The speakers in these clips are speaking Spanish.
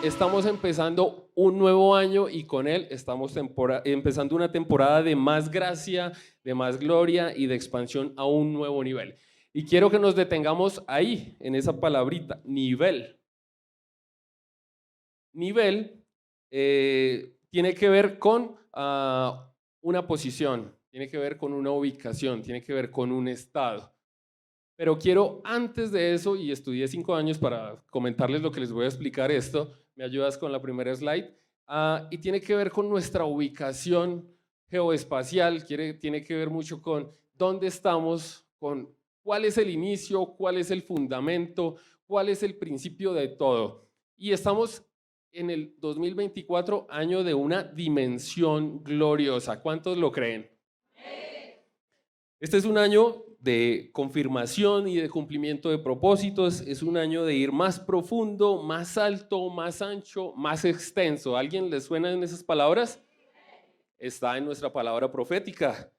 estamos empezando un nuevo año y con él estamos empezando una temporada de más gracia, de más gloria y de expansión a un nuevo nivel. Y quiero que nos detengamos ahí, en esa palabrita, nivel. Nivel tiene que ver con una posición, tiene que ver con una ubicación, tiene que ver con un estado. Pero quiero antes de eso, y estudié 5 años para comentarles lo que les voy a explicar esto, me ayudas con la primera slide, y tiene que ver con nuestra ubicación geoespacial, tiene que ver mucho con dónde estamos, con cuál es el inicio, cuál es el fundamento, cuál es el principio de todo. Y estamos en el 2024, año de una dimensión gloriosa. ¿Cuántos lo creen? Este es un año de confirmación y de cumplimiento de propósitos, es un año de ir más profundo, más alto, más ancho, más extenso. ¿A alguien le suenan esas palabras? Está en nuestra palabra profética.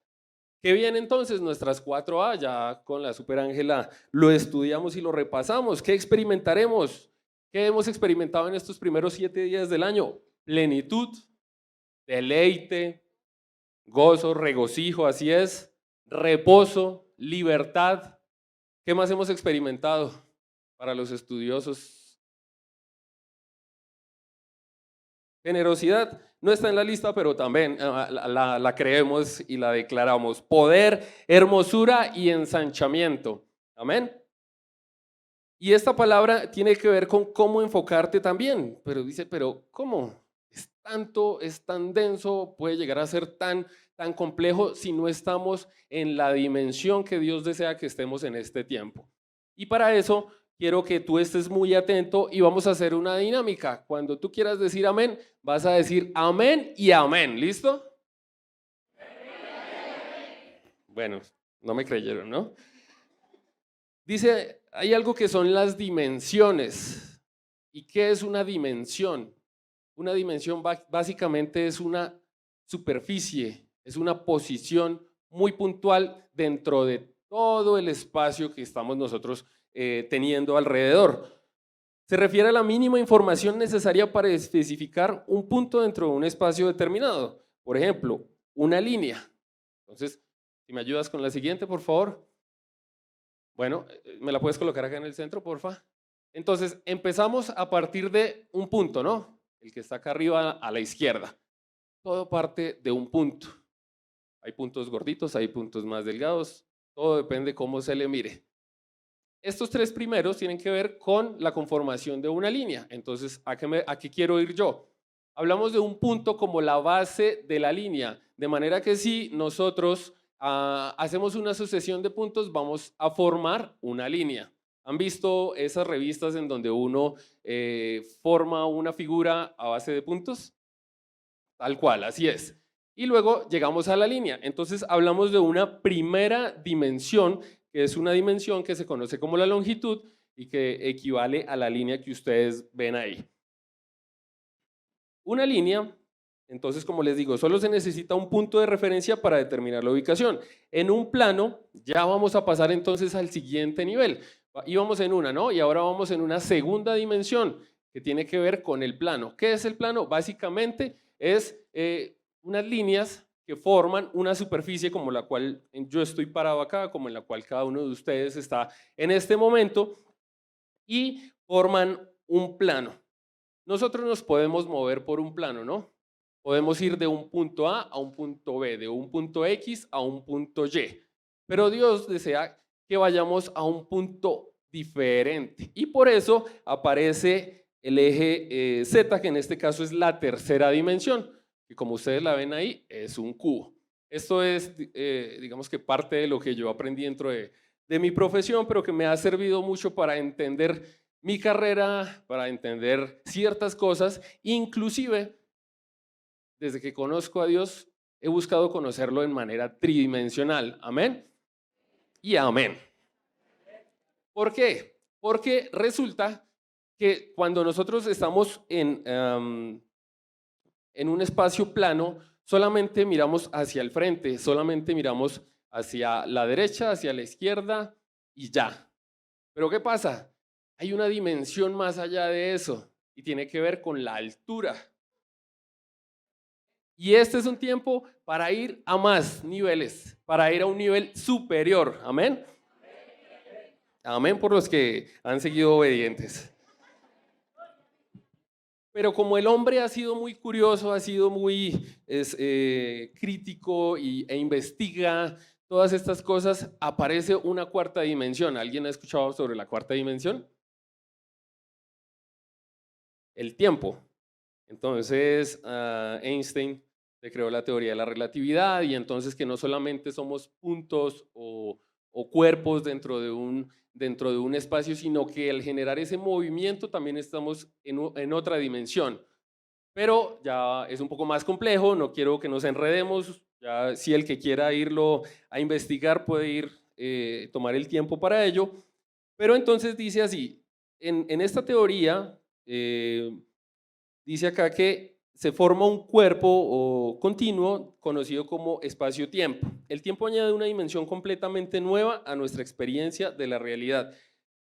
¿Qué viene entonces? Nuestras 4A, ya con la Super Ángela lo estudiamos y lo repasamos. ¿Qué experimentaremos? ¿Qué hemos experimentado en estos primeros 7 días del año? Plenitud, deleite, gozo, regocijo, así es, reposo, libertad. ¿Qué más hemos experimentado para los estudiosos? Generosidad no está en la lista, pero también la creemos y la declaramos. Poder, hermosura y ensanchamiento. Amén. Y esta palabra tiene que ver con cómo enfocarte también, pero dice, pero ¿cómo? Es tanto, es tan denso, puede llegar a ser tan complejo si no estamos en la dimensión que Dios desea que estemos en este tiempo. Y para eso quiero que tú estés muy atento y vamos a hacer una dinámica. Cuando tú quieras decir amén, vas a decir amén y amén. ¿Listo? Bueno, no me creyeron, ¿no? Dice, hay algo que son las dimensiones. ¿Y qué es una dimensión? Una dimensión básicamente es una superficie, es una posición muy puntual dentro de todo el espacio que estamos nosotros teniendo alrededor. Se refiere a la mínima información necesaria para especificar un punto dentro de un espacio determinado. Por ejemplo, una línea. Entonces, si me ayudas con la siguiente, por favor. Bueno, ¿me la puedes colocar acá en el centro, porfa? Entonces, empezamos a partir de un punto, ¿no? El que está acá arriba a la izquierda. Todo parte de un punto. Hay puntos gorditos, hay puntos más delgados, todo depende cómo se le mire. Estos 3 primeros tienen que ver con la conformación de una línea. Entonces, ¿a qué quiero ir yo? Hablamos de un punto como la base de la línea, de manera que si nosotros hacemos una sucesión de puntos, vamos a formar una línea. ¿Han visto esas revistas en donde uno forma una figura a base de puntos? Tal cual, así es. Y luego llegamos a la línea. Entonces hablamos de una primera dimensión, que es una dimensión que se conoce como la longitud y que equivale a la línea que ustedes ven ahí. Una línea, entonces, como les digo, solo se necesita un punto de referencia para determinar la ubicación. En un plano, ya vamos a pasar entonces al siguiente nivel. Íbamos en una, ¿no? Y ahora vamos en una segunda dimensión que tiene que ver con el plano. ¿Qué es el plano? Básicamente es unas líneas que forman una superficie como la cual yo estoy parado acá, como en la cual cada uno de ustedes está en este momento, y forman un plano. Nosotros nos podemos mover por un plano, ¿no? Podemos ir de un punto A un punto B, de un punto X a un punto Y. Pero Dios desea que vayamos a un punto diferente. Y por eso aparece el eje Z, que en este caso es la tercera dimensión, que como ustedes la ven ahí, es un cubo. Esto es, digamos que parte de lo que yo aprendí dentro de mi profesión, pero que me ha servido mucho para entender mi carrera, para entender ciertas cosas, inclusive desde que conozco a Dios he buscado conocerlo en manera tridimensional. Amén y amén. ¿Por qué? Porque resulta que cuando nosotros estamos en un espacio plano, solamente miramos hacia el frente, solamente miramos hacia la derecha, hacia la izquierda y ya. Pero ¿qué pasa? Hay una dimensión más allá de eso. y tiene que ver con la altura. Y este es un tiempo para ir a más niveles, para ir a un nivel superior. Amén. Amén por los que han seguido obedientes. Pero como el hombre ha sido muy curioso, ha sido muy crítico e investiga todas estas cosas, aparece una cuarta dimensión. ¿Alguien ha escuchado sobre la cuarta dimensión? El tiempo. Entonces, Einstein se creó la teoría de la relatividad y entonces que no solamente somos puntos o cuerpos dentro de un espacio, sino que al generar ese movimiento también estamos en otra dimensión. Pero ya es un poco más complejo, no quiero que nos enredemos, ya si el que quiera irlo a investigar puede ir, tomar el tiempo para ello, pero entonces dice así, en esta teoría dice acá que se forma un cuerpo o continuo conocido como espacio-tiempo. El tiempo añade una dimensión completamente nueva a nuestra experiencia de la realidad,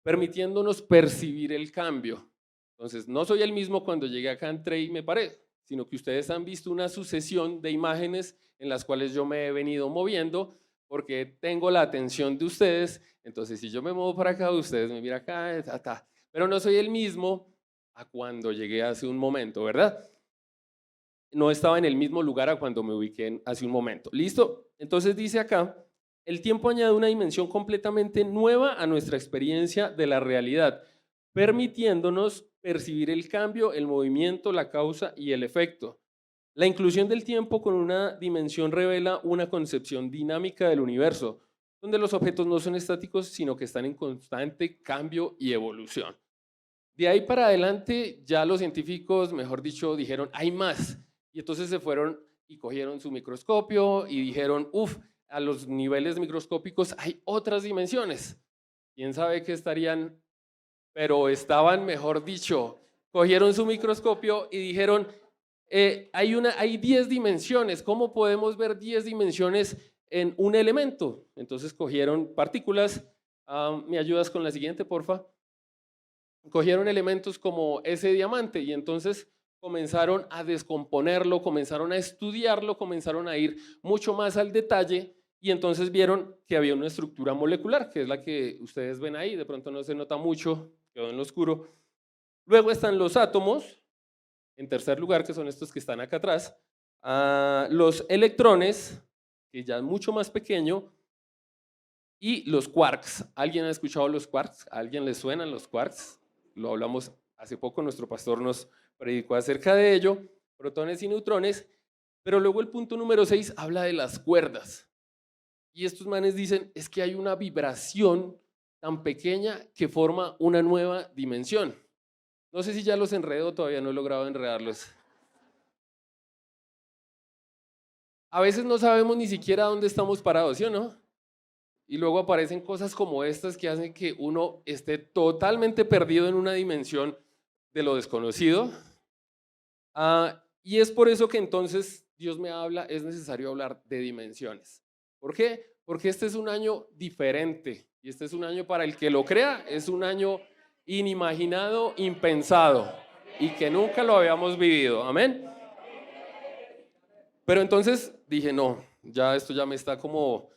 permitiéndonos percibir el cambio. Entonces, no soy el mismo cuando llegué acá, entré y me paré, sino que ustedes han visto una sucesión de imágenes en las cuales yo me he venido moviendo porque tengo la atención de ustedes. Entonces, si yo me muevo para acá, ustedes me miran acá, pero no soy el mismo a cuando llegué hace un momento, ¿verdad? No estaba en el mismo lugar a cuando me ubiqué hace un momento. ¿Listo? Entonces dice acá, el tiempo añade una dimensión completamente nueva a nuestra experiencia de la realidad, permitiéndonos percibir el cambio, el movimiento, la causa y el efecto. La inclusión del tiempo con una dimensión revela una concepción dinámica del universo, donde los objetos no son estáticos, sino que están en constante cambio y evolución. De ahí para adelante ya los científicos, mejor dicho, dijeron, hay más. Y entonces se fueron y cogieron su microscopio y dijeron, uff, a los niveles microscópicos hay otras dimensiones. ¿Quién sabe qué estarían? Pero estaban, mejor dicho, cogieron su microscopio y dijeron, hay 10 dimensiones, ¿cómo podemos ver 10 dimensiones en un elemento? Entonces cogieron partículas, ¿me ayudas con la siguiente, porfa? Cogieron elementos como ese diamante y entonces comenzaron a descomponerlo, comenzaron a estudiarlo, comenzaron a ir mucho más al detalle y entonces vieron que había una estructura molecular, que es la que ustedes ven ahí, de pronto no se nota mucho, quedó en lo oscuro. Luego están los átomos, en tercer lugar, que son estos que están acá atrás, los electrones, que ya es mucho más pequeño, y los quarks. ¿Alguien ha escuchado los quarks? ¿A alguien le suenan los quarks? Lo hablamos hace poco, nuestro pastor nos predicó acerca de ello, protones y neutrones, pero luego el punto número 6 habla de las cuerdas. Y estos manes dicen, es que hay una vibración tan pequeña que forma una nueva dimensión. No sé si ya los enredo, todavía no he logrado enredarlos. A veces no sabemos ni siquiera dónde estamos parados, ¿sí o no? Y luego aparecen cosas como estas que hacen que uno esté totalmente perdido en una dimensión de lo desconocido. Y es por eso que entonces Dios me habla, es necesario hablar de dimensiones. ¿Por qué? Porque este es un año diferente y este es un año para el que lo crea, es un año inimaginado, impensado y que nunca lo habíamos vivido. Amén. Pero entonces dije, no, ya esto ya me está como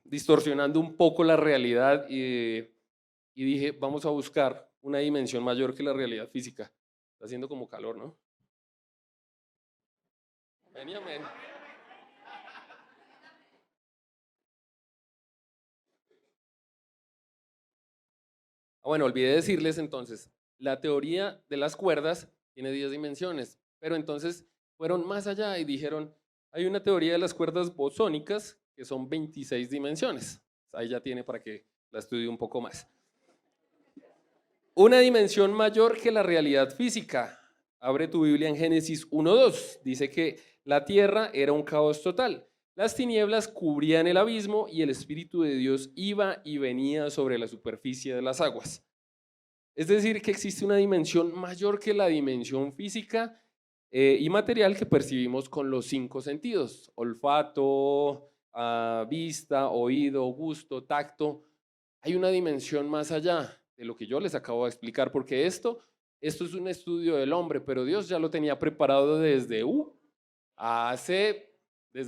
distorsionando un poco la realidad y dije, vamos a buscar una dimensión mayor que la realidad física. Está haciendo como calor, ¿no? Amén y amén. Bueno, olvidé decirles entonces, la teoría de las cuerdas tiene 10 dimensiones, pero entonces fueron más allá y dijeron, hay una teoría de las cuerdas bosónicas que son 26 dimensiones. Ahí ya tiene para que la estudie un poco más. Una dimensión mayor que la realidad física. Abre tu Biblia en Génesis 1:2. Dice que la tierra era un caos total. Las tinieblas cubrían el abismo y el Espíritu de Dios iba y venía sobre la superficie de las aguas. Es decir, que existe una dimensión mayor que la dimensión física y material que percibimos con los 5 sentidos: olfato, vista, oído, gusto, tacto. Hay una dimensión más allá de lo que yo les acabo de explicar, porque esto esto es un estudio del hombre, pero Dios ya lo tenía preparado desde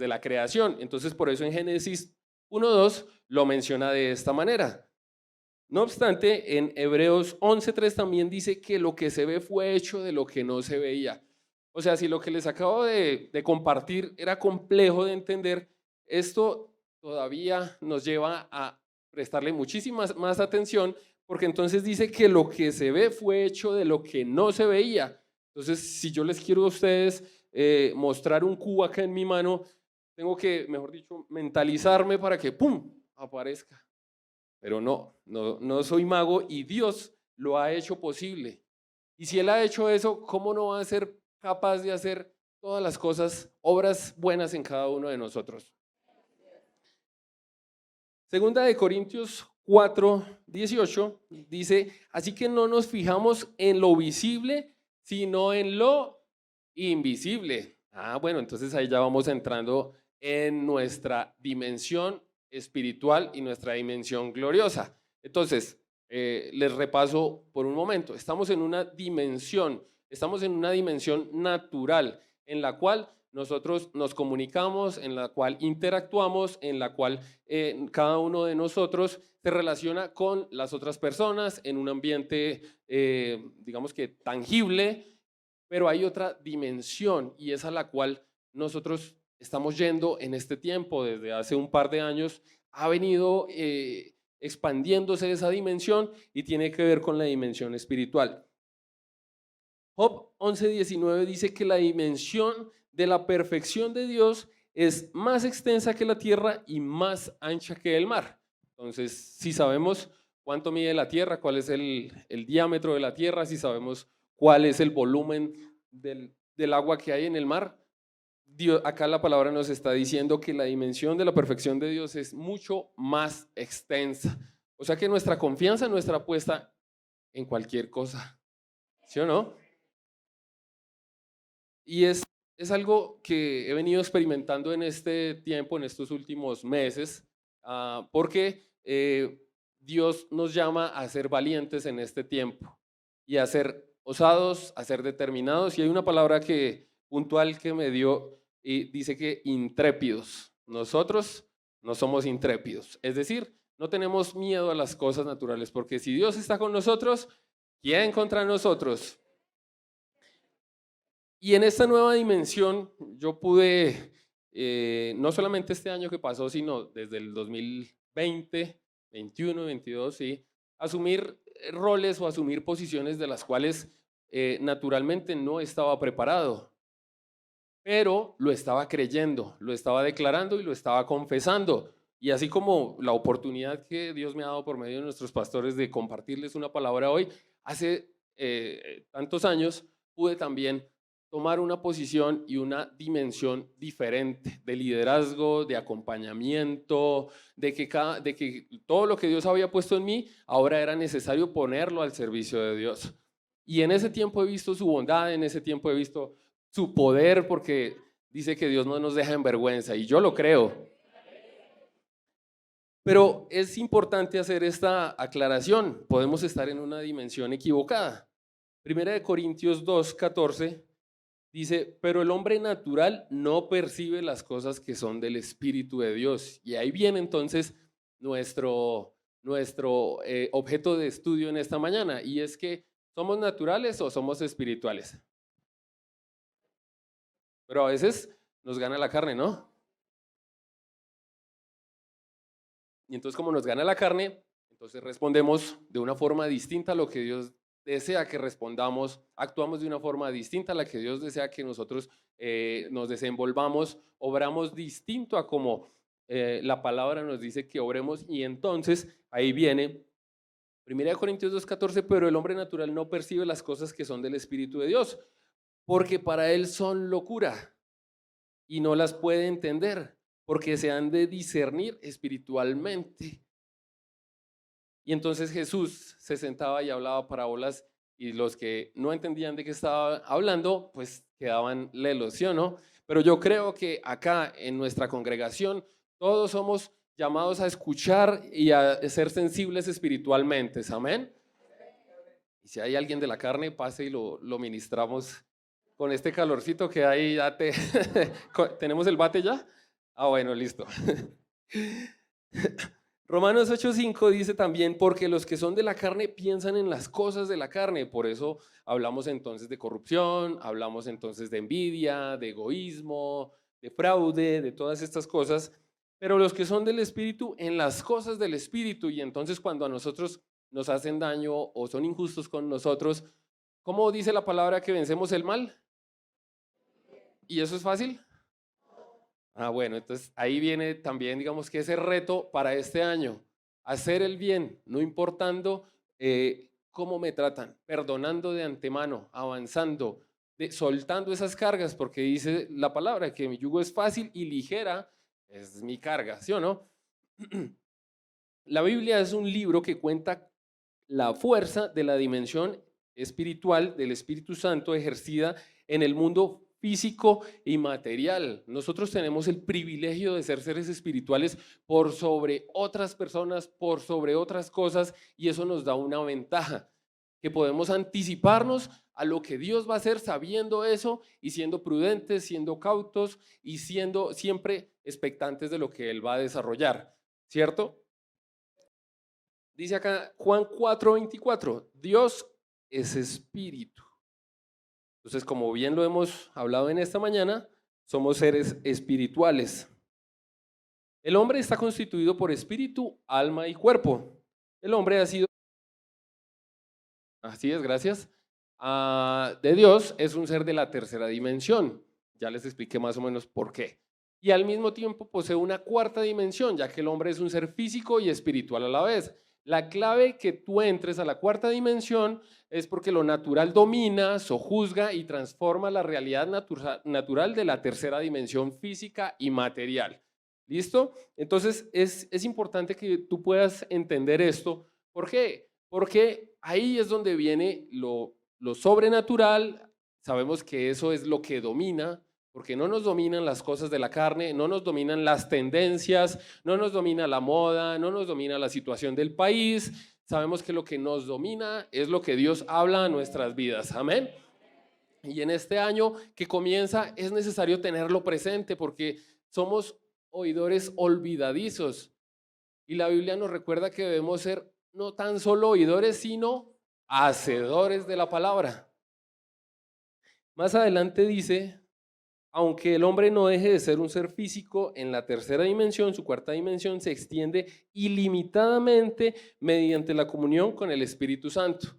la creación. Entonces por eso en Génesis 1:2 lo menciona de esta manera. No obstante, en Hebreos 11:3 también dice que lo que se ve fue hecho de lo que no se veía. O sea, si lo que les acabo de compartir era complejo de entender, esto todavía nos lleva a prestarle muchísima más atención, porque entonces dice que lo que se ve fue hecho de lo que no se veía. Entonces, si yo les quiero a ustedes mostrar un cubo acá en mi mano, tengo que, mejor dicho, mentalizarme para que ¡pum!, aparezca. Pero no soy mago y Dios lo ha hecho posible. Y si Él ha hecho eso, ¿cómo no va a ser capaz de hacer todas las cosas, obras buenas en cada uno de nosotros? Segunda de Corintios 4:18 dice, así que no nos fijamos en lo visible, sino en lo invisible. Bueno, entonces ahí ya vamos entrando en nuestra dimensión espiritual y nuestra dimensión gloriosa. Entonces, les repaso por un momento. Estamos en una dimensión natural en la cual nosotros nos comunicamos, en la cual interactuamos, en la cual cada uno de nosotros se relaciona con las otras personas en un ambiente, digamos que tangible, pero hay otra dimensión y es a la cual nosotros estamos yendo en este tiempo. Desde hace un par de años ha venido expandiéndose esa dimensión y tiene que ver con la dimensión espiritual. Job 11:19 dice que la dimensión de la perfección de Dios es más extensa que la tierra y más ancha que el mar. Entonces, si sabemos cuánto mide la tierra, cuál es el diámetro de la tierra, si sabemos cuál es el volumen del agua que hay en el mar, Dios, acá la palabra nos está diciendo que la dimensión de la perfección de Dios es mucho más extensa. O sea que nuestra confianza no está puesta en cualquier cosa, ¿sí o no? Y es algo que he venido experimentando en este tiempo, en estos últimos meses, porque Dios nos llama a ser valientes en este tiempo y a ser osados, a ser determinados. Y hay una palabra puntual que me dio y dice que intrépidos. Nosotros no somos intrépidos, es decir, no tenemos miedo a las cosas naturales, porque si Dios está con nosotros, ¿quién contra nosotros? Y en esta nueva dimensión yo pude, no solamente este año que pasó, sino desde el 2020, 21, 22, sí, asumir roles o asumir posiciones de las cuales naturalmente no estaba preparado, pero lo estaba creyendo, lo estaba declarando y lo estaba confesando. Y así como la oportunidad que Dios me ha dado por medio de nuestros pastores de compartirles una palabra hoy, hace tantos años pude también tomar una posición y una dimensión diferente de liderazgo, de acompañamiento, de que todo lo que Dios había puesto en mí, ahora era necesario ponerlo al servicio de Dios. Y en ese tiempo he visto su bondad, en ese tiempo he visto su poder, porque dice que Dios no nos deja en vergüenza, y yo lo creo. Pero es importante hacer esta aclaración, podemos estar en una dimensión equivocada. Primera de Corintios 2:14 dice, pero el hombre natural no percibe las cosas que son del Espíritu de Dios. Y ahí viene entonces nuestro objeto de estudio en esta mañana, y es que ¿somos naturales o somos espirituales? Pero a veces nos gana la carne, ¿no? Y entonces como nos gana la carne, entonces respondemos de una forma distinta a lo que Dios desea que respondamos, actuamos de una forma distinta a la que Dios desea que nosotros nos desenvolvamos, obramos distinto a como la palabra nos dice que obremos, y entonces ahí viene 1 Corintios 2:14, pero el hombre natural no percibe las cosas que son del Espíritu de Dios, porque para él son locura y no las puede entender, porque se han de discernir espiritualmente. Y entonces Jesús se sentaba y hablaba parábolas, y los que no entendían de qué estaba hablando, pues quedaban lelos, ¿sí o no? Pero yo creo que acá en nuestra congregación todos somos llamados a escuchar y a ser sensibles espiritualmente, ¿amén? Y si hay alguien de la carne, pase y lo ministramos con este calorcito que hay. Ya ¿Tenemos el bate ya? Ah, bueno, listo. Romanos 8:5 dice también, porque los que son de la carne piensan en las cosas de la carne. Por eso hablamos entonces de corrupción, hablamos entonces de envidia, de egoísmo, de fraude, de todas estas cosas. Pero los que son del Espíritu, en las cosas del Espíritu. Y entonces cuando a nosotros nos hacen daño o son injustos con nosotros, ¿cómo dice la palabra que vencemos el mal? ¿Y eso es fácil? Ah, bueno, entonces ahí viene también, digamos que ese reto para este año, hacer el bien, no importando cómo me tratan, perdonando de antemano, avanzando, soltando esas cargas, porque dice la palabra que mi yugo es fácil y ligera es mi carga, ¿sí o no? La Biblia es un libro que cuenta la fuerza de la dimensión espiritual del Espíritu Santo ejercida en el mundo físico y material. Nosotros tenemos el privilegio de ser seres espirituales por sobre otras personas, por sobre otras cosas, y eso nos da una ventaja, que podemos anticiparnos a lo que Dios va a hacer sabiendo eso y siendo prudentes, siendo cautos y siendo siempre expectantes de lo que Él va a desarrollar, ¿cierto? Dice acá Juan 4:24, Dios es espíritu. Entonces, como bien lo hemos hablado en esta mañana, somos seres espirituales. El hombre está constituido por espíritu, alma y cuerpo. El hombre ha sido, así es, gracias, de Dios, es un ser de la tercera dimensión. Ya les expliqué más o menos por qué. Y al mismo tiempo posee una cuarta dimensión, ya que el hombre es un ser físico y espiritual a la vez. La clave que tú entres a la cuarta dimensión es porque lo natural domina, sojuzga y transforma la realidad natural de la tercera dimensión física y material. ¿Listo? Entonces es importante que tú puedas entender esto. ¿Por qué? Porque ahí es donde viene lo sobrenatural. Sabemos que eso es lo que domina, porque no nos dominan las cosas de la carne, no nos dominan las tendencias, no nos domina la moda, no nos domina la situación del país. Sabemos que lo que nos domina es lo que Dios habla a nuestras vidas. Amén. Y en este año que comienza es necesario tenerlo presente porque somos oidores olvidadizos. Y la Biblia nos recuerda que debemos ser no tan solo oidores, sino hacedores de la palabra. Más adelante dice, aunque el hombre no deje de ser un ser físico, en la tercera dimensión, su cuarta dimensión, se extiende ilimitadamente mediante la comunión con el Espíritu Santo.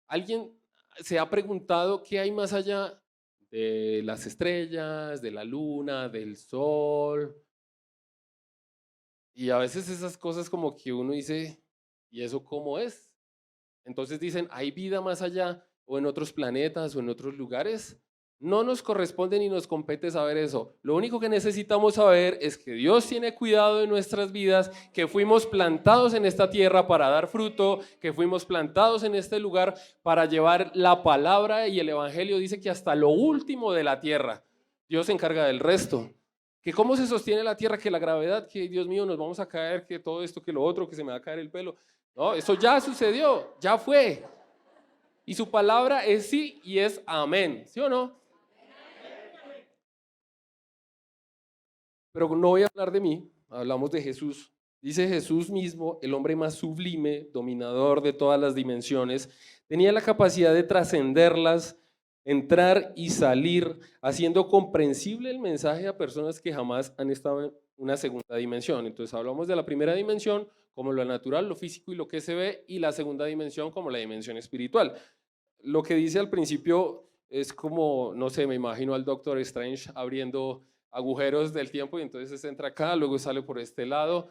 ¿Alguien se ha preguntado qué hay más allá de las estrellas, de la luna, del sol? Y a veces esas cosas como que uno dice, ¿y eso cómo es? Entonces dicen, ¿hay vida más allá o en otros planetas o en otros lugares? No nos corresponde ni nos compete saber eso. Lo único que necesitamos saber es que Dios tiene cuidado de nuestras vidas, que fuimos plantados en esta tierra para dar fruto, que fuimos plantados en este lugar para llevar la palabra y el evangelio dice que hasta lo último de la tierra. Dios se encarga del resto. Que cómo se sostiene la tierra, que la gravedad, que Dios mío, nos vamos a caer, que todo esto, que lo otro, que se me va a caer el pelo. No, eso ya sucedió, ya fue. Y su palabra es sí y es amén, ¿sí o no? Pero no voy a hablar de mí, hablamos de Jesús. Dice Jesús mismo, el hombre más sublime, dominador de todas las dimensiones, tenía la capacidad de trascenderlas, entrar y salir, haciendo comprensible el mensaje a personas que jamás han estado en una segunda dimensión. Entonces hablamos de la primera dimensión como lo natural, lo físico y lo que se ve, y la segunda dimensión como la dimensión espiritual. Lo que dice al principio es como, no sé, me imagino al Doctor Strange abriendo agujeros del tiempo y entonces entra acá, luego sale por este lado.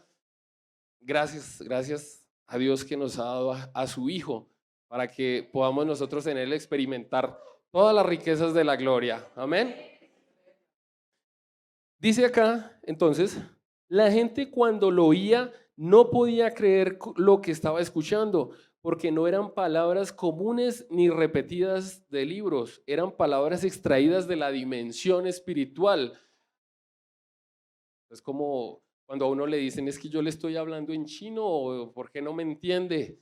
Gracias a Dios que nos ha dado a su Hijo para que podamos nosotros en Él experimentar todas las riquezas de la gloria. Amén. Dice acá, entonces, la gente cuando lo oía no podía creer lo que estaba escuchando, porque no eran palabras comunes ni repetidas de libros, eran palabras extraídas de la dimensión espiritual. Es como cuando a uno le dicen, es que yo le estoy hablando en chino, ¿por qué no me entiende?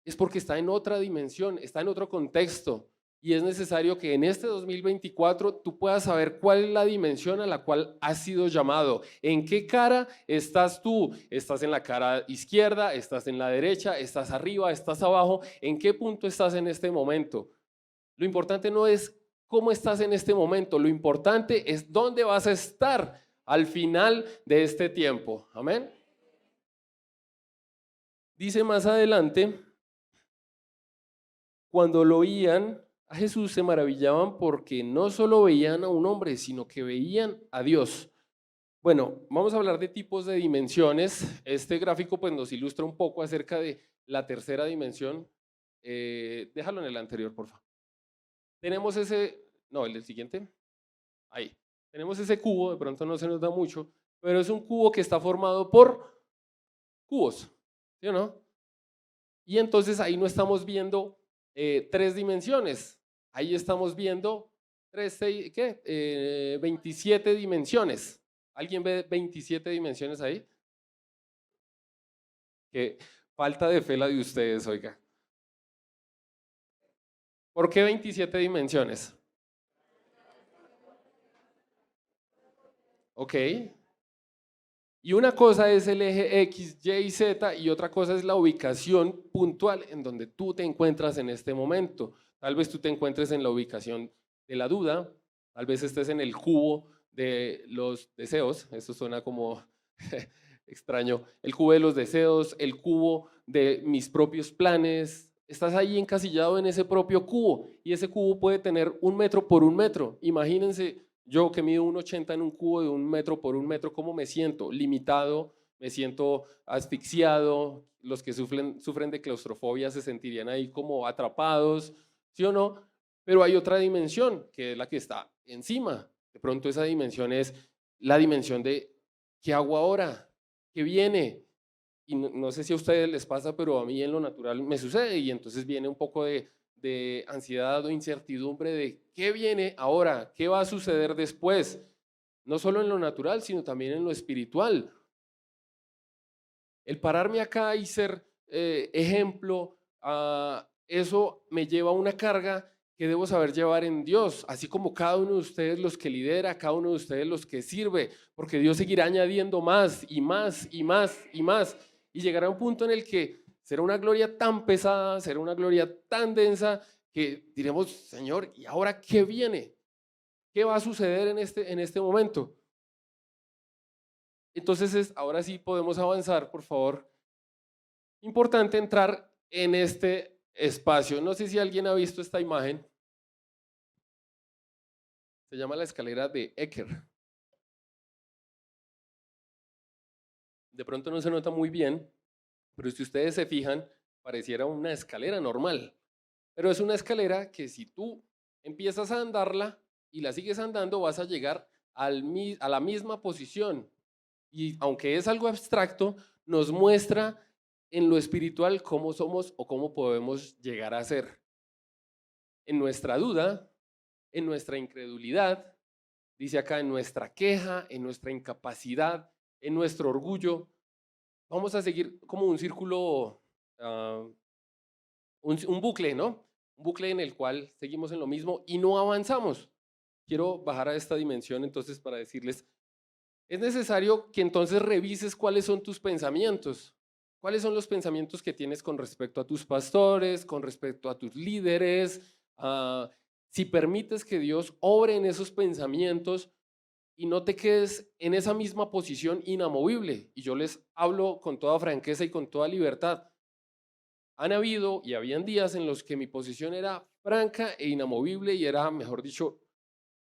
es porque está en otra dimensión, está en otro contexto. Y es necesario que en este 2024 tú puedas saber cuál es la dimensión a la cual has sido llamado. ¿En qué cara estás tú? ¿Estás en la cara izquierda? ¿Estás en la derecha? ¿Estás arriba? ¿Estás abajo? ¿En qué punto estás en este momento? Lo importante no es cómo estás en este momento, lo importante es dónde vas a estar al final de este tiempo. Amén. Dice más adelante, cuando lo oían a Jesús se maravillaban porque no solo veían a un hombre, sino que veían a Dios. Bueno, vamos a hablar de tipos de dimensiones. Este gráfico pues nos ilustra un poco acerca de la tercera dimensión. Déjalo en el anterior, por favor. Tenemos ese, no, el del siguiente. Ahí. Tenemos ese cubo, de pronto no se nos da mucho, pero es un cubo que está formado por cubos, ¿sí o no? Y entonces ahí no estamos viendo tres dimensiones, ahí estamos viendo 27 dimensiones. ¿Alguien ve 27 dimensiones ahí? Qué falta de fe la de ustedes, oiga. ¿Por qué 27 dimensiones? Ok. Y una cosa es el eje X, Y y Z y otra cosa es la ubicación puntual en donde tú te encuentras en este momento. Tal vez tú te encuentres en la ubicación de la duda, tal vez estés en el cubo de los deseos, eso suena como extraño, el cubo de los deseos, el cubo de mis propios planes. Estás ahí encasillado en ese propio cubo y ese cubo puede tener 1 metro por 1 metro. Imagínense yo que mido 1,80 en un cubo de 1 metro por 1 metro, ¿cómo me siento? Limitado, me siento asfixiado, los que sufren de claustrofobia se sentirían ahí como atrapados, ¿sí o no? Pero hay otra dimensión, que es la que está encima. De pronto esa dimensión es la dimensión de ¿qué hago ahora? ¿Qué viene? Y no sé si a ustedes les pasa, pero a mí en lo natural me sucede y entonces viene un poco de ansiedad o incertidumbre de qué viene ahora, qué va a suceder después, no solo en lo natural, sino también en lo espiritual. El pararme acá y ser ejemplo, eso me lleva a una carga que debo saber llevar en Dios, así como cada uno de ustedes los que lidera, cada uno de ustedes los que sirve, porque Dios seguirá añadiendo más y más y más y más, y llegará un punto en el que será una gloria tan pesada, será una gloria tan densa, que diremos, Señor, ¿y ahora qué viene? ¿Qué va a suceder en este momento? Entonces, ahora sí podemos avanzar, por favor. Importante entrar en este espacio. No sé si alguien ha visto esta imagen. Se llama la escalera de Ecker. De pronto no se nota muy bien, pero si ustedes se fijan, pareciera una escalera normal. Pero es una escalera que si tú empiezas a andarla y la sigues andando, vas a llegar a la misma posición. Y aunque es algo abstracto, nos muestra en lo espiritual cómo somos o cómo podemos llegar a ser. En nuestra duda, en nuestra incredulidad, dice acá, en nuestra queja, en nuestra incapacidad, en nuestro orgullo, vamos a seguir como un círculo, un bucle, ¿no? Un bucle en el cual seguimos en lo mismo y no avanzamos. Quiero bajar a esta dimensión entonces para decirles, es necesario que entonces revises cuáles son tus pensamientos. ¿Cuáles son los pensamientos que tienes con respecto a tus pastores, con respecto a tus líderes? Si permites que Dios obre en esos pensamientos y no te quedes en esa misma posición inamovible. Y yo les hablo con toda franqueza y con toda libertad. Han habido y habían días en los que mi posición era franca e inamovible y era, mejor dicho,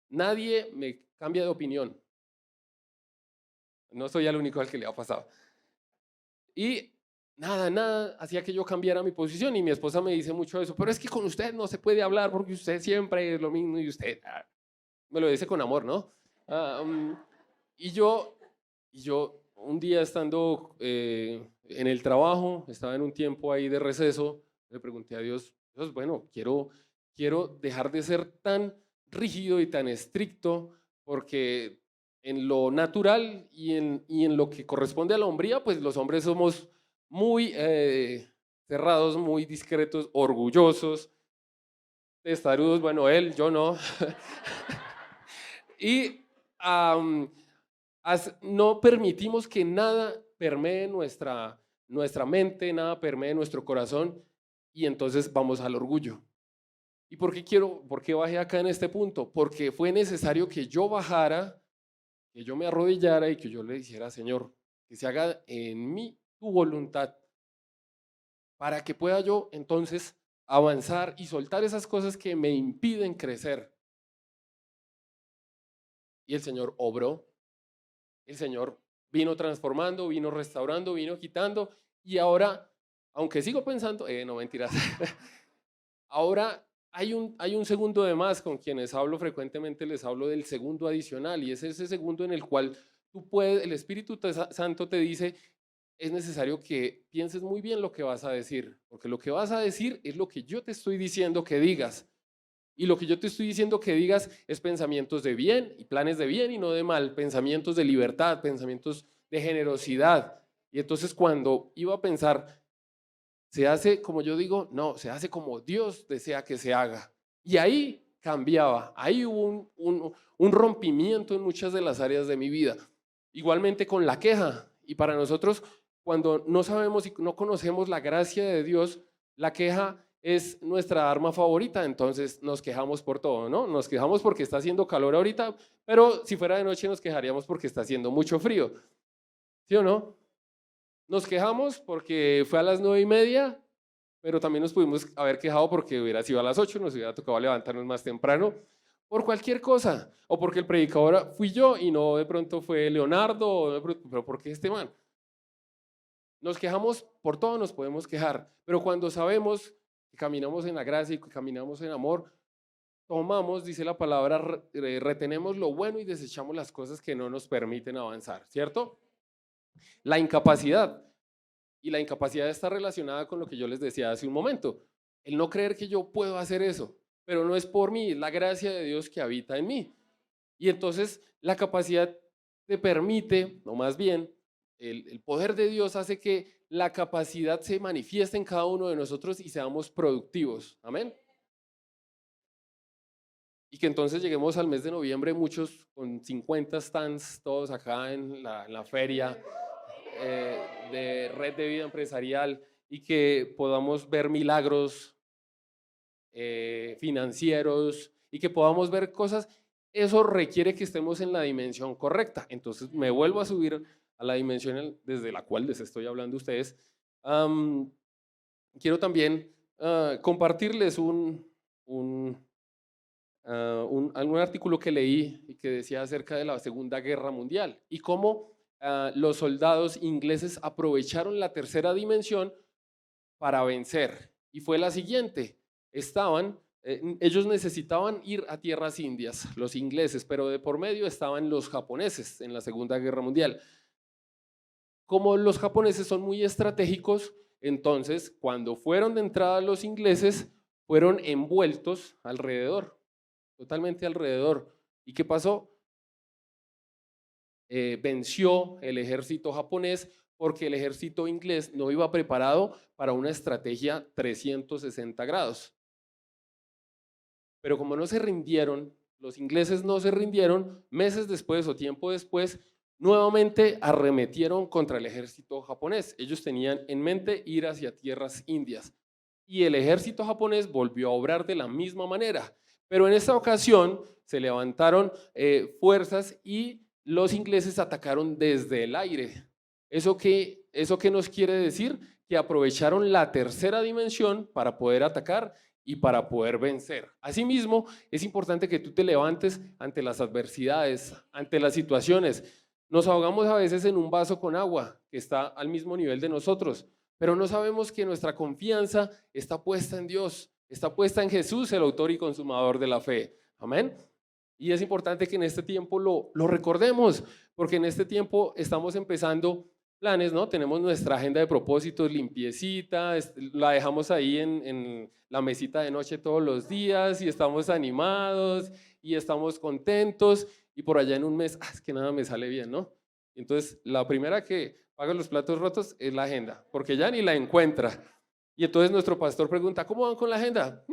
nadie me cambia de opinión. No soy el único al que le ha pasado. Y nada, hacía que yo cambiara mi posición y mi esposa me dice mucho eso, pero es que con usted no se puede hablar porque usted siempre es lo mismo y usted me lo dice con amor, ¿no? Ah, um, y yo, un día estando en el trabajo, estaba en un tiempo ahí de receso, le pregunté a Dios, Dios, bueno, quiero dejar de ser tan rígido y tan estricto porque en lo natural y en lo que corresponde a la hombría, pues los hombres somos muy cerrados, muy discretos, orgullosos, testarudos, bueno, él, yo no. Y am, no permitimos que nada permee nuestra mente, nada permee nuestro corazón, y entonces vamos al orgullo. ¿Y por qué bajé acá en este punto? Porque fue necesario que yo bajara, que yo me arrodillara y que yo le dijera, Señor, que se haga en mí tu voluntad, para que pueda yo entonces avanzar y soltar esas cosas que me impiden crecer. Y el Señor obró, el Señor vino transformando, vino restaurando, vino quitando, y ahora, aunque sigo pensando, no mentiras, ahora hay un segundo de más con quienes hablo frecuentemente, les hablo del segundo adicional, y es ese segundo en el cual tú puedes, el Espíritu Santo te dice, es necesario que pienses muy bien lo que vas a decir, porque lo que vas a decir es lo que yo te estoy diciendo que digas. Y lo que yo te estoy diciendo que digas es pensamientos de bien y planes de bien y no de mal, pensamientos de libertad, pensamientos de generosidad. Y entonces cuando iba a pensar, se hace como yo digo, no, se hace como Dios desea que se haga. Y ahí cambiaba, ahí hubo un rompimiento en muchas de las áreas de mi vida. Igualmente con la queja. Y para nosotros, cuando no sabemos y no conocemos la gracia de Dios, la queja es nuestra arma favorita, entonces nos quejamos por todo, ¿no? Nos quejamos porque está haciendo calor ahorita, pero si fuera de noche nos quejaríamos porque está haciendo mucho frío, ¿sí o no? Nos quejamos porque fue a las 9:30, pero también nos pudimos haber quejado porque hubiera sido a las 8, nos hubiera tocado levantarnos más temprano, por cualquier cosa, o porque el predicador fui yo y no de pronto fue Leonardo, pero ¿por qué este man? Nos quejamos por todo, nos podemos quejar, pero cuando sabemos que caminamos en la gracia y que caminamos en amor, tomamos, dice la palabra, retenemos lo bueno y desechamos las cosas que no nos permiten avanzar, ¿cierto? La incapacidad. Y la incapacidad está relacionada con lo que yo les decía hace un momento. El no creer que yo puedo hacer eso, pero no es por mí, es la gracia de Dios que habita en mí. Y entonces la capacidad te permite, no más bien, el poder de Dios hace que la capacidad se manifieste en cada uno de nosotros y seamos productivos. Amén. Y que entonces lleguemos al mes de noviembre, muchos con 50 stands, todos acá en la feria de Red de Vida Empresarial, y que podamos ver milagros financieros y que podamos ver cosas. Eso requiere que estemos en la dimensión correcta. Entonces me vuelvo a subir a la dimensión desde la cual les estoy hablando a ustedes. Quiero también compartirles algún artículo que leí y que decía acerca de la Segunda Guerra Mundial y cómo los soldados ingleses aprovecharon la tercera dimensión para vencer. Y fue la siguiente: ellos necesitaban ir a tierras indias, los ingleses, pero de por medio estaban los japoneses en la Segunda Guerra Mundial. Como los japoneses son muy estratégicos, entonces cuando fueron de entrada los ingleses, fueron envueltos alrededor, totalmente alrededor. ¿Y qué pasó? Venció el ejército japonés porque el ejército inglés no iba preparado para una estrategia 360 grados. Pero como no se rindieron, los ingleses no se rindieron, meses después o tiempo después, nuevamente arremetieron contra el ejército japonés. Ellos tenían en mente ir hacia tierras indias y el ejército japonés volvió a obrar de la misma manera. Pero en esta ocasión se levantaron fuerzas y los ingleses atacaron desde el aire. ¿Eso qué nos quiere decir? Que aprovecharon la tercera dimensión para poder atacar y para poder vencer. Asimismo, es importante que tú te levantes ante las adversidades, ante las situaciones. Nos ahogamos a veces en un vaso con agua que está al mismo nivel de nosotros, pero no sabemos que nuestra confianza está puesta en Dios, está puesta en Jesús, el autor y consumador de la fe. Amén. Y es importante que en este tiempo lo recordemos, porque en este tiempo estamos empezando planes, ¿no? Tenemos nuestra agenda de propósitos limpiecita, la dejamos ahí en la mesita de noche todos los días y estamos animados y estamos contentos, y por allá en un mes, es que nada me sale bien, ¿no? Entonces, la primera que paga los platos rotos es la agenda, porque ya ni la encuentra. Y entonces nuestro pastor pregunta, ¿cómo van con la agenda?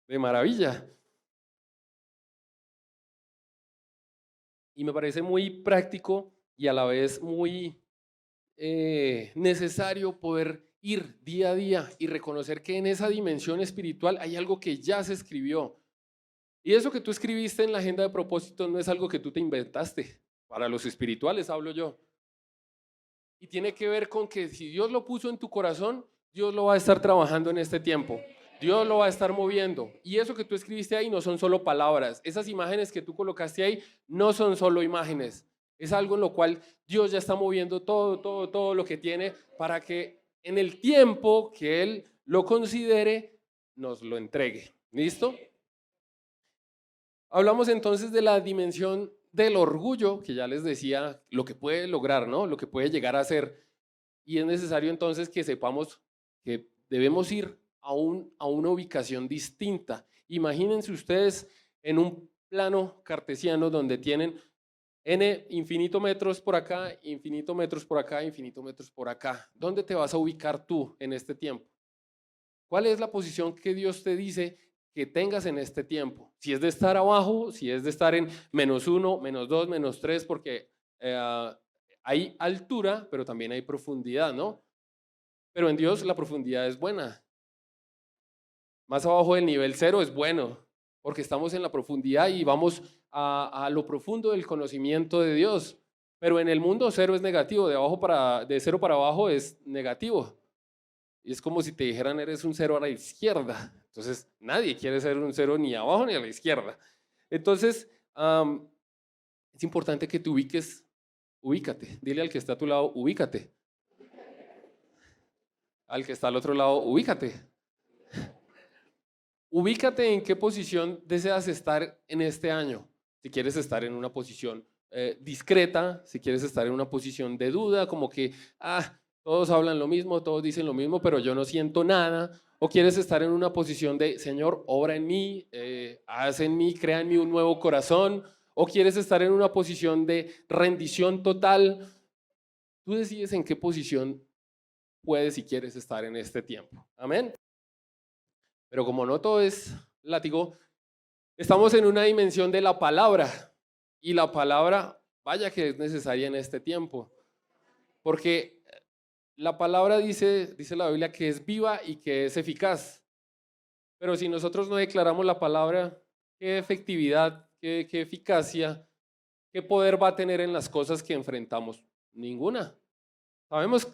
De maravilla. Y me parece muy práctico y a la vez muy necesario poder ir día a día y reconocer que en esa dimensión espiritual hay algo que ya se escribió. Y eso que tú escribiste en la agenda de propósitos no es algo que tú te inventaste. Para los espirituales hablo yo. Y tiene que ver con que si Dios lo puso en tu corazón, Dios lo va a estar trabajando en este tiempo. Dios lo va a estar moviendo. Y eso que tú escribiste ahí no son solo palabras. Esas imágenes que tú colocaste ahí no son solo imágenes. Es algo en lo cual Dios ya está moviendo todo lo que tiene para que en el tiempo que Él lo considere, nos lo entregue. ¿Listo? Hablamos entonces de la dimensión del orgullo, que ya les decía lo que puede lograr, ¿no? Lo que puede llegar a ser. Y es necesario entonces que sepamos que debemos ir a una ubicación distinta. Imagínense ustedes en un plano cartesiano donde tienen n infinito metros por acá, infinito metros por acá, infinito metros por acá. ¿Dónde te vas a ubicar tú en este tiempo? ¿Cuál es la posición que Dios te dice que tengas en este tiempo? Si es de estar abajo, si es de estar en -1, -2, -3, porque hay altura, pero también hay profundidad, ¿no? Pero en Dios la profundidad es buena. Más abajo del nivel 0 es bueno, porque estamos en la profundidad y vamos a lo profundo del conocimiento de Dios. Pero en el mundo 0 es negativo, de 0 para abajo es negativo. Y es como si te dijeran eres un 0 a la izquierda. Entonces nadie quiere ser un 0 ni abajo ni a la izquierda. Entonces es importante que te ubiques, ubícate. Dile al que está a tu lado, ubícate. Al que está al otro lado, ubícate. Ubícate en qué posición deseas estar en este año. Si quieres estar en una posición discreta, si quieres estar en una posición de duda, como que, todos hablan lo mismo, todos dicen lo mismo, pero yo no siento nada. O quieres estar en una posición de, Señor, obra en mí, haz en mí, crea en mí un nuevo corazón. O quieres estar en una posición de rendición total. Tú decides en qué posición puedes y quieres estar en este tiempo. Amén. Pero como no todo es látigo, estamos en una dimensión de la palabra. Y la palabra, vaya que es necesaria en este tiempo. Porque la palabra dice la Biblia que es viva y que es eficaz. Pero si nosotros no declaramos la palabra, ¿qué efectividad, qué eficacia, qué poder va a tener en las cosas que enfrentamos? Ninguna. Sabemos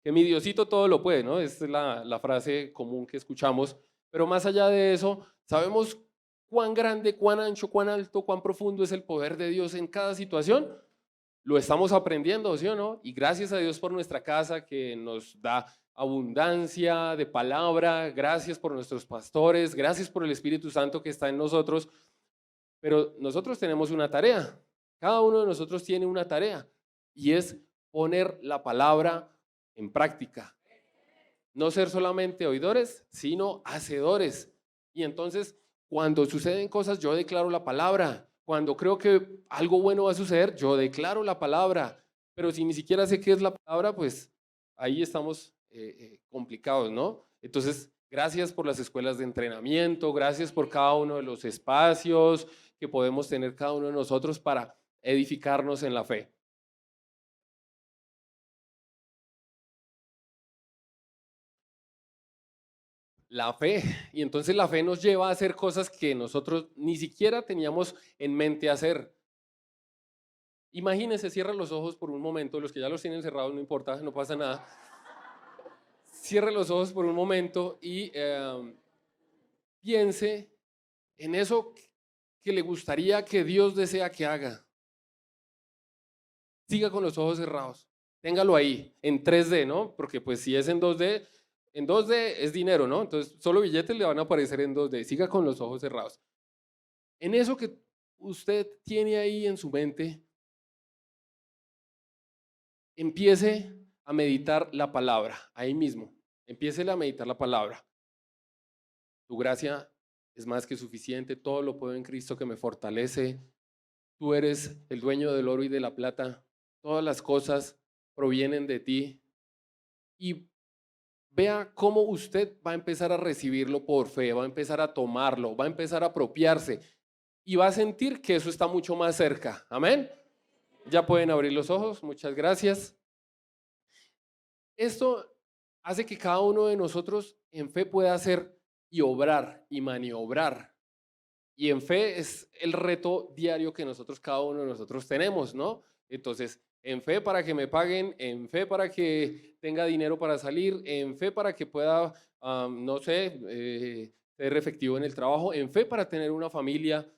que mi Diosito todo lo puede, ¿no? Esta es la frase común que escuchamos. Pero más allá de eso, sabemos cuán grande, cuán ancho, cuán alto, cuán profundo es el poder de Dios en cada situación. Lo estamos aprendiendo, ¿sí o no? Y gracias a Dios por nuestra casa que nos da abundancia de palabra, gracias por nuestros pastores, gracias por el Espíritu Santo que está en nosotros, pero nosotros tenemos una tarea, cada uno de nosotros tiene una tarea y es poner la palabra en práctica. No ser solamente oidores, sino hacedores. Y entonces, cuando suceden cosas, yo declaro la palabra. Cuando creo que algo bueno va a suceder, yo declaro la palabra. Pero si ni siquiera sé qué es la palabra, pues ahí estamos complicados, ¿no? Entonces, gracias por las escuelas de entrenamiento, gracias por cada uno de los espacios que podemos tener cada uno de nosotros para edificarnos en la fe. La fe. Y entonces la fe nos lleva a hacer cosas que nosotros ni siquiera teníamos en mente hacer. Imagínense, cierra los ojos por un momento, los que ya los tienen cerrados no importa, no pasa nada. Cierre los ojos por un momento y piense en eso que le gustaría que Dios desea que haga. Siga con los ojos cerrados. Téngalo ahí, en 3D, ¿no? Porque pues si es en 2D es dinero, ¿no? Entonces solo billetes le van a aparecer en 2D. Siga con los ojos cerrados. En eso que usted tiene ahí en su mente, empiece a meditar la palabra, ahí mismo. Empiece a meditar la palabra. Tu gracia es más que suficiente, todo lo puedo en Cristo que me fortalece. Tú eres el dueño del oro y de la plata. Todas las cosas provienen de ti. Y vea cómo usted va a empezar a recibirlo por fe, va a empezar a tomarlo, va a empezar a apropiarse y va a sentir que eso está mucho más cerca. Amén. Ya pueden abrir los ojos, muchas gracias. Esto hace que cada uno de nosotros en fe pueda hacer y obrar y maniobrar. Y en fe es el reto diario que nosotros, cada uno de nosotros tenemos, ¿no? Entonces, en fe para que me paguen, en fe para que tenga dinero para salir, en fe para que pueda, no sé, ser efectivo en el trabajo, en fe para tener una familia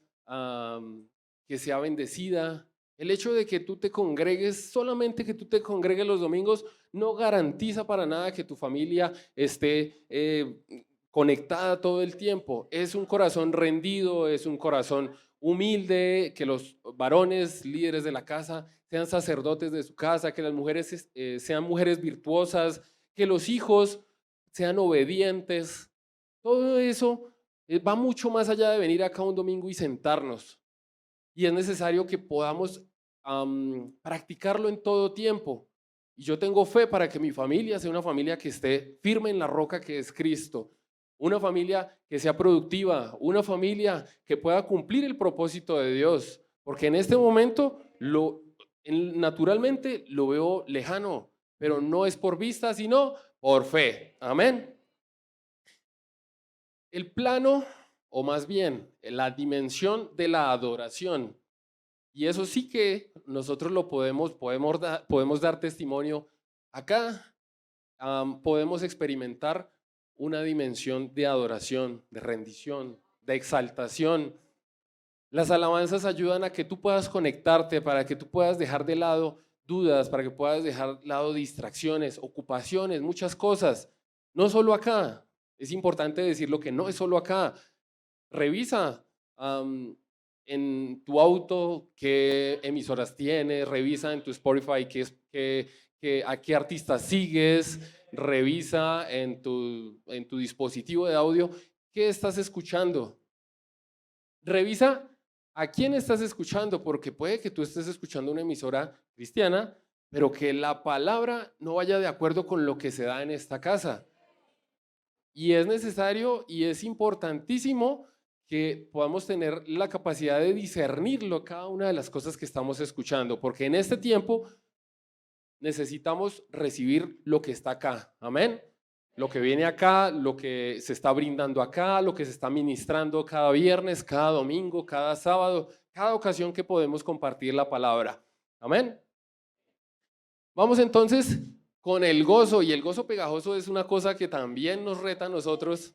que sea bendecida. El hecho de que tú te congregues, solamente que tú te congregues los domingos, no garantiza para nada que tu familia esté conectada todo el tiempo. Es un corazón rendido, es un corazón humilde, que los varones, líderes de la casa, sean sacerdotes de su casa, que las mujeres sean mujeres virtuosas, que los hijos sean obedientes. Todo eso va mucho más allá de venir acá un domingo y sentarnos. Y es necesario que podamos practicarlo en todo tiempo. Y yo tengo fe para que mi familia sea una familia que esté firme en la roca que es Cristo. Una familia que sea productiva, una familia que pueda cumplir el propósito de Dios. Porque en este momento naturalmente lo veo lejano, pero no es por vista, sino por fe. Amén. El plano, o más bien la dimensión de la adoración. Y eso sí que nosotros lo podemos dar testimonio acá. Podemos experimentar una dimensión de adoración, de rendición, de exaltación. Las alabanzas ayudan a que tú puedas conectarte, para que tú puedas dejar de lado dudas, para que puedas dejar de lado distracciones, ocupaciones, muchas cosas. No solo acá. Es importante decirlo que no es solo acá. Revisa en tu auto qué emisoras tienes, revisa en tu Spotify a qué artistas sigues, revisa en tu dispositivo de audio qué estás escuchando. Revisa a quién estás escuchando, porque puede que tú estés escuchando una emisora cristiana, pero que la palabra no vaya de acuerdo con lo que se da en esta casa. Y es necesario y es importantísimo que podamos tener la capacidad de discernirlo cada una de las cosas que estamos escuchando, porque en este tiempo necesitamos recibir lo que está acá. Amén. Lo que viene acá, lo que se está brindando acá, lo que se está ministrando cada viernes, cada domingo, cada sábado, cada ocasión que podemos compartir la palabra. Amén. Vamos entonces con el gozo, y el gozo pegajoso es una cosa que también nos reta a nosotros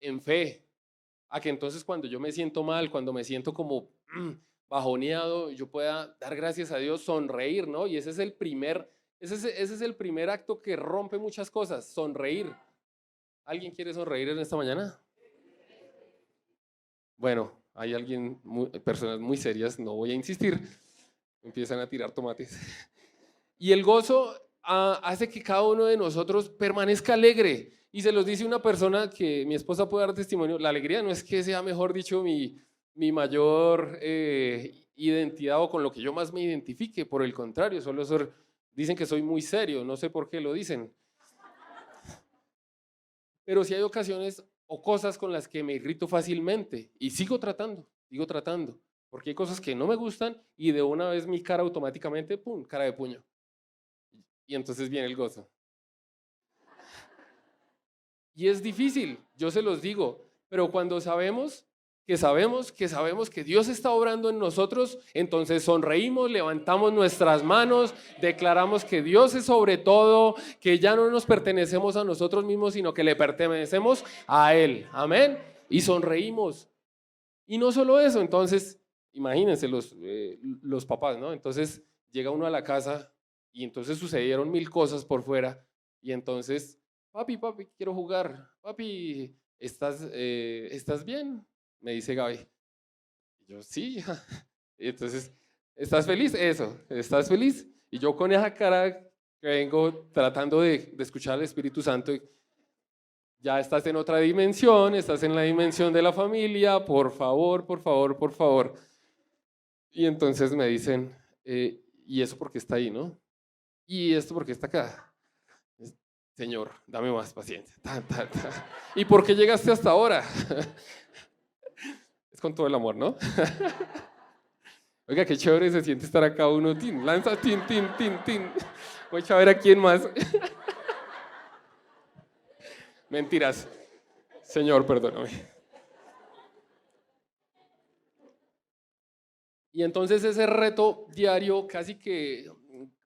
en fe, a que entonces cuando yo me siento mal, cuando me siento como bajoneado, yo pueda dar gracias a Dios, sonreír, ¿no? Y ese es el primer acto que rompe muchas cosas, sonreír. ¿Alguien quiere sonreír en esta mañana? Bueno, hay personas muy serias, no voy a insistir, empiezan a tirar tomates. Y el gozo hace que cada uno de nosotros permanezca alegre. Y se los dice una persona que mi esposa puede dar testimonio. La alegría no es que sea, mejor dicho, mi mayor identidad o con lo que yo más me identifique. Por el contrario, dicen que soy muy serio. No sé por qué lo dicen. Pero sí hay ocasiones o cosas con las que me irrito fácilmente. Y sigo tratando. Porque hay cosas que no me gustan y de una vez mi cara automáticamente, ¡pum!, cara de puño. Y entonces viene el gozo. Y es difícil, yo se los digo, pero cuando sabemos que Dios está obrando en nosotros, entonces sonreímos, levantamos nuestras manos, declaramos que Dios es sobre todo, que ya no nos pertenecemos a nosotros mismos, sino que le pertenecemos a Él. Amén. Y sonreímos. Y no solo eso, entonces, imagínense los papás, ¿no? Entonces llega uno a la casa y entonces sucedieron mil cosas por fuera y entonces, papi, quiero jugar. Papi, ¿estás bien? Me dice Gaby. Y yo, sí, hija. Y entonces, ¿estás feliz? Eso, ¿estás feliz? Y yo con esa cara que vengo tratando de escuchar al Espíritu Santo, ya estás en otra dimensión, estás en la dimensión de la familia, por favor, por favor, por favor. Y entonces me dicen, ¿y eso por qué está ahí, no? ¿Y esto por qué está acá? Señor, dame más paciencia. Ta, ta, ta. ¿Y por qué llegaste hasta ahora? Es con todo el amor, ¿no? Oiga, qué chévere se siente estar acá uno, tin, lanza, tin, tin, tin, tin. Voy a ver a quién más. Mentiras. Señor, perdóname. Y entonces ese reto diario, casi que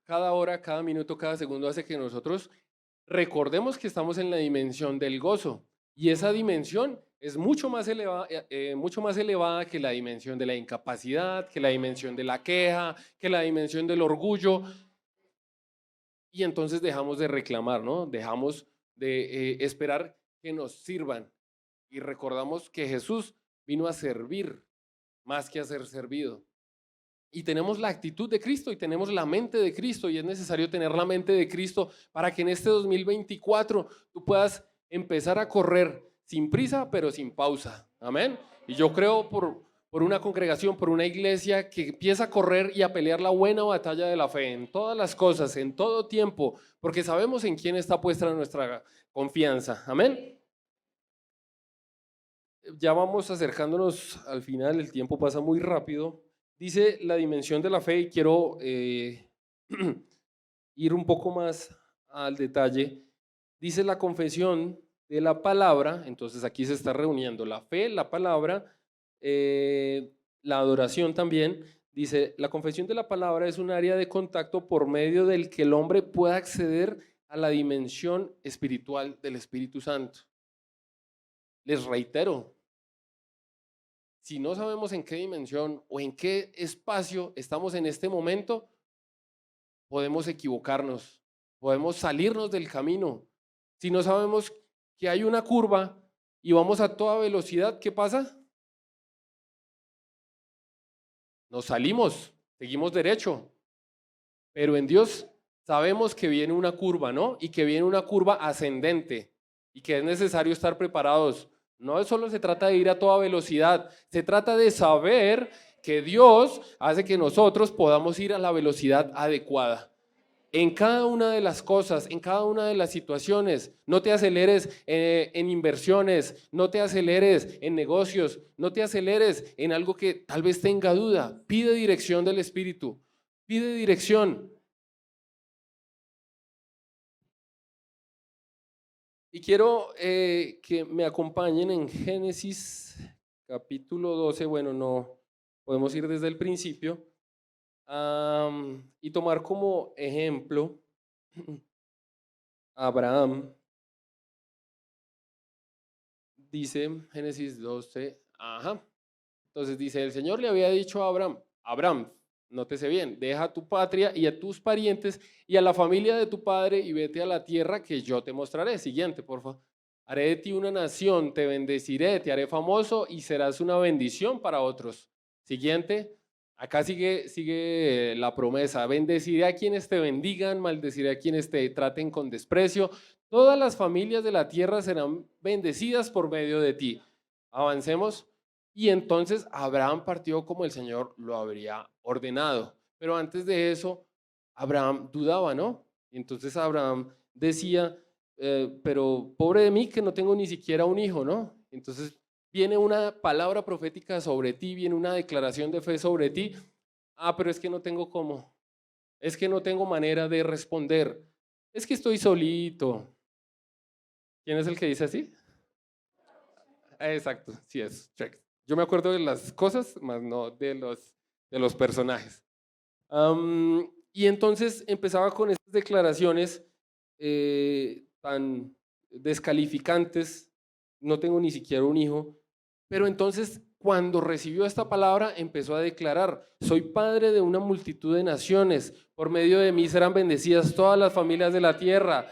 cada hora, cada minuto, cada segundo, hace que nosotros recordemos que estamos en la dimensión del gozo. Y esa dimensión es mucho más elevada que la dimensión de la incapacidad, que la dimensión de la queja, que la dimensión del orgullo. Y entonces dejamos de reclamar, ¿no? Dejamos de esperar que nos sirvan. Y recordamos que Jesús vino a servir más que a ser servido. Y tenemos la actitud de Cristo y tenemos la mente de Cristo, y es necesario tener la mente de Cristo para que en este 2024 tú puedas empezar a correr sin prisa pero sin pausa. Amén. Y yo creo por una congregación, por una iglesia que empieza a correr y a pelear la buena batalla de la fe en todas las cosas, en todo tiempo, porque sabemos en quién está puesta nuestra confianza. Amén. Ya vamos acercándonos al final, el tiempo pasa muy rápido. Dice la dimensión de la fe, y quiero ir un poco más al detalle. Dice la confesión de la palabra, entonces aquí se está reuniendo la fe, la palabra, la adoración también. Dice, la confesión de la palabra es un área de contacto por medio del que el hombre pueda acceder a la dimensión espiritual del Espíritu Santo. Les reitero, si no sabemos en qué dimensión o en qué espacio estamos en este momento, podemos equivocarnos, podemos salirnos del camino. Si no sabemos que hay una curva y vamos a toda velocidad, ¿qué pasa? Nos salimos, seguimos derecho. Pero en Dios sabemos que viene una curva, ¿no? Y que viene una curva ascendente y que es necesario estar preparados. No solo se trata de ir a toda velocidad, se trata de saber que Dios hace que nosotros podamos ir a la velocidad adecuada. En cada una de las cosas, en cada una de las situaciones, no te aceleres en inversiones, no te aceleres en negocios, no te aceleres en algo que tal vez tenga duda. Pide dirección del Espíritu, pide dirección. Y quiero que me acompañen en Génesis capítulo 12, bueno, no podemos ir desde el principio, y tomar como ejemplo a Abraham. Dice Génesis 12, entonces dice, el Señor le había dicho a Abraham, Abraham, nótese bien, deja a tu patria y a tus parientes y a la familia de tu padre y vete a la tierra que yo te mostraré. Siguiente, por favor. Haré de ti una nación, te bendeciré, te haré famoso y serás una bendición para otros. Siguiente. Acá sigue la promesa, bendeciré a quienes te bendigan, maldeciré a quienes te traten con desprecio. Todas las familias de la tierra serán bendecidas por medio de ti. Avancemos. Y entonces Abraham partió como el Señor lo habría ordenado. Pero antes de eso, Abraham dudaba, ¿no? Y entonces Abraham decía, pero pobre de mí que no tengo ni siquiera un hijo, ¿no? Entonces viene una palabra profética sobre ti, viene una declaración de fe sobre ti. Pero es que no tengo cómo. Es que no tengo manera de responder. Es que estoy solito. ¿Quién es el que dice así? Exacto, sí es. Check. Yo me acuerdo de las cosas, más no de los personajes. Y entonces empezaba con estas declaraciones tan descalificantes, no tengo ni siquiera un hijo, pero entonces cuando recibió esta palabra empezó a declarar, soy padre de una multitud de naciones, por medio de mí serán bendecidas todas las familias de la tierra.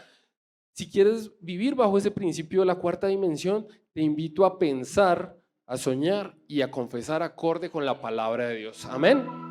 Si quieres vivir bajo ese principio de la cuarta dimensión, te invito a pensar, a soñar y a confesar acorde con la palabra de Dios. Amén.